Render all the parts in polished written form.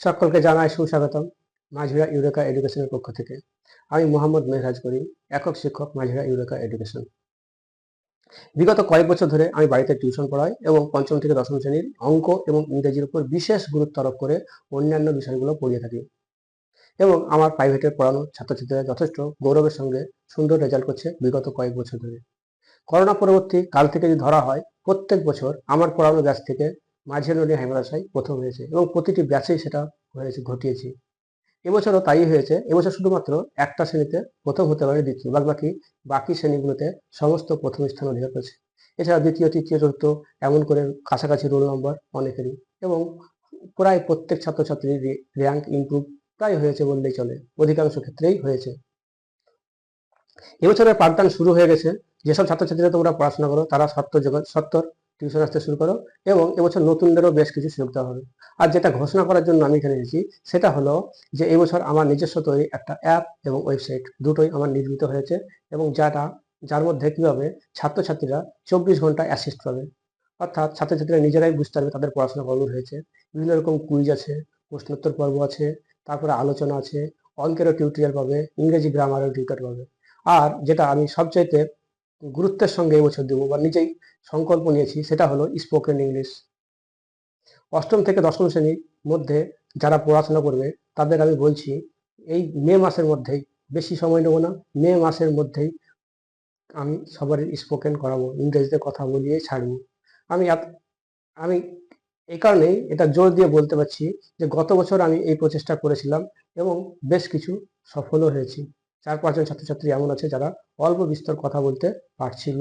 সকলকে জানাই সুস্বাগতম মাঝিরা ইউরেকা এডুকেশনের পক্ষ থেকে। আমি মোহাম্মদ মেহরাজ করিম, একক শিক্ষক, মাঝিরা ইউরেকা এডুকেশন। বিগত কয়েক বছর ধরে আমি বাড়িতে টিউশন পড়াই এবং পঞ্চম থেকে দশম শ্রেণীর অঙ্ক এবং ইংরেজির উপর বিশেষ গুরুত্ব আরোপ করে অন্যান্য বিষয়গুলো পড়িয়ে থাকি এবং আমার প্রাইভেটের পড়ানো ছাত্রছাত্রীরা যথেষ্ট গৌরবের সঙ্গে সুন্দর রেজাল্ট করছে বিগত কয়েক বছর ধরে। করোনা পরবর্তী কাল থেকে যদি ধরা হয়, প্রত্যেক বছর আমার পড়ানো ব্যাচ থেকে মাঝিরা নদী হাই মাদ্রাসায় প্রথম হয়েছে এবং প্রতিটি ব্যাচেই সেটা ঘটিয়েছি। এবছরও তাই হয়েছে। এবছর শুধুমাত্র একটা শ্রেণীতে প্রথম হতে পারে দ্বিতীয়, বাকি শ্রেণীগুলোতে সমস্ত প্রথম স্থান অধিকার করেছে। এছাড়া দ্বিতীয়, তৃতীয়, চতুর্থ এমন করে কাছাকাছি রোল নম্বর অনেকেরই এবং প্রায় প্রত্যেক ছাত্রছাত্রীর র্যাঙ্ক ইমপ্রুভ প্রায় হয়েছে বললেই চলে, অধিকাংশ ক্ষেত্রেই হয়েছে। এবছরের পাঠদান শুরু হয়ে গেছে। যেসব ছাত্রছাত্রীরা তোমরা পড়াশোনা করো তারা সত্তর টিউশন আসতে শুরু করো এবং এবছর নতুনদেরও বেশ কিছু সুযোগ দেওয়া হবে। আর যেটা ঘোষণা করার জন্য আমি এখানে এসেছি সেটা হলো যে এবছর আমার নিজস্ব তৈরি একটা অ্যাপ এবং ওয়েবসাইট দুটোই আমার নির্মিত হয়েছে এবং যার মধ্যে কি হবে, ছাত্রছাত্রীরা 24 ঘন্টা অ্যাসিস্ট পাবে। অর্থাৎ ছাত্রছাত্রীরা নিজেরাই বুঝতে পারবে তাদের পড়াশোনা কখন হয়েছে। বিভিন্ন রকম কুইজ আছে, প্রশ্নোত্তর পর্ব আছে, তারপরে আলোচনা আছে, অঙ্কেরও টিউটোরিয়াল পাবে, ইংরেজি গ্রামারের টিউটোরিয়াল পাবে। আর যেটা আমি সবচাইতে গুরুত্বের সঙ্গে এবছর দেবো বা নিজেই সংকল্প নিয়েছি সেটা হলো স্পোকেন ইংলিশ। অষ্টম থেকে দশম শ্রেণীর মধ্যে যারা পড়াশোনা করবে তাদের আমি বলছি, এই মে মাসের মধ্যেই, বেশি সময় নেবো না, মে মাসের মধ্যেই আমি সবারই স্পোকেন করাবো, ইংরেজিতে কথা বলিয়ে ছাড়বো। আমি আমি এই কারণেই এটা জোর দিয়ে বলতে পারছি যে গত বছর আমি এই প্রচেষ্টা করেছিলাম এবং বেশ কিছু সফলও হয়েছি। 4-5 জন ছাত্রছাত্রী এমন আছে যারা অল্প বিস্তর কথা বলতে পারছিল।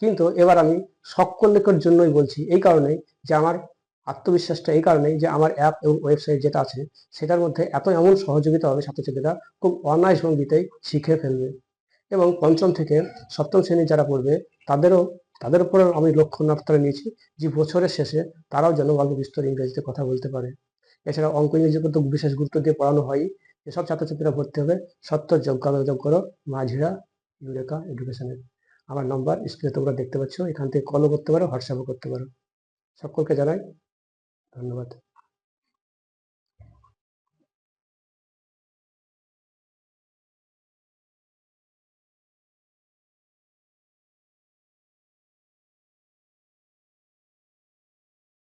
কিন্তু এবার আমি সকলের জন্যই বলছি, এই কারণেই যে আমার আত্মবিশ্বাসটা এই কারণেই যে আমার অ্যাপ এবং ওয়েবসাইট যেটা আছে সেটার মধ্যে এমন সহযোগিতা হবে, ছাত্রছাত্রীরা খুব অনায়াস ভঙ্গিতেই শিখে ফেলবে এবং পঞ্চম থেকে সপ্তম শ্রেণী যারা পড়বে তাদের উপর আমি লক্ষ্য মাত্রা নিয়েছি যে বছরের শেষে তারাও যেন অল্প বিস্তর ইংরেজিতে কথা বলতে পারে। এছাড়া অঙ্ক ইংরেজির উপর তো বিশেষ গুরুত্ব দিয়ে পড়ানো হয়। এসব ছাত্রছাত্রীরা ভর্তি হবে সত্তর যোগ্য করো মাঝিরা ইউরেকা এডুকেশনে। আমার নাম্বার স্ক্রিনে তোমরা দেখতে পাচ্ছ, এখান থেকে কলও করতে পারো, হোয়াটসঅ্যাপও করতে পারো। সকলকে জানাই ধন্যবাদ।